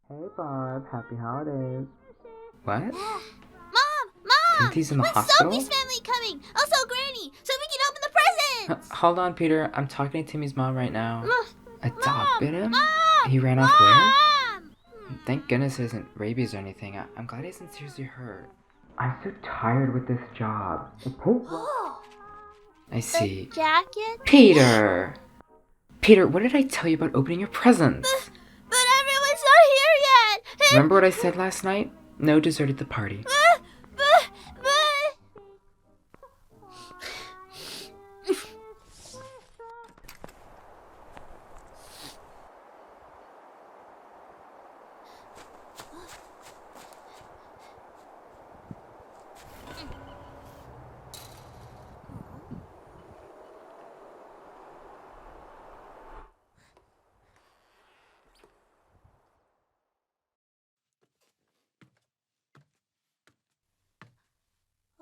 Hey Barb, happy holidays. What? Mom! Timothy's in the When's hospital? Sophie's family coming? Also Granny, so we can open the presents! Hold on, Peter. I'm talking to Timmy's mom right now. A dog bit him? Mom! He ran off where? Mom! Thank goodness it isn't rabies or anything. I'm glad he isn't seriously hurt. I'm so tired with this job. Oh, I see. jacket? Peter! Peter, what did I tell you about opening your presents? But everyone's not here yet! Remember what I said last night? No dessert at the party. But...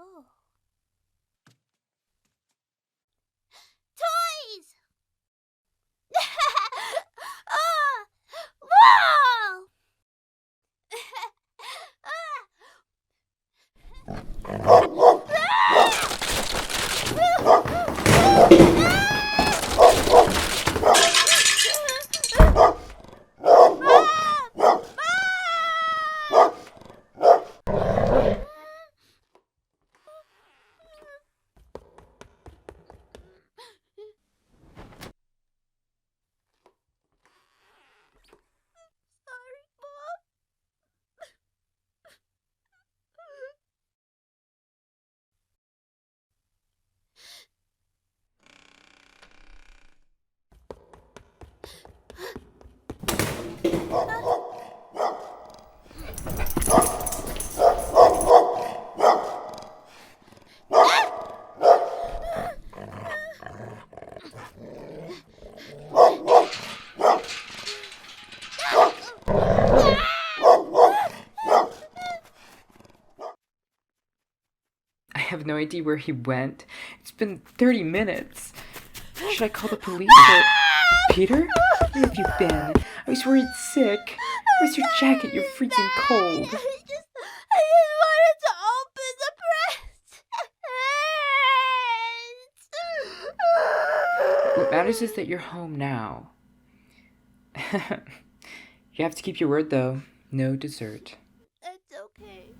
Oh. Toys! Oh! Wow! Sorry, Mom. I have no idea where he went. It's been 30 minutes. Should I call the police or... Peter? Where have you been? I was worried sick. Where's your jacket? You're freezing cold. I didn't want it to open the presents. What matters is that you're home now. You have to keep your word, though. No dessert. It's okay.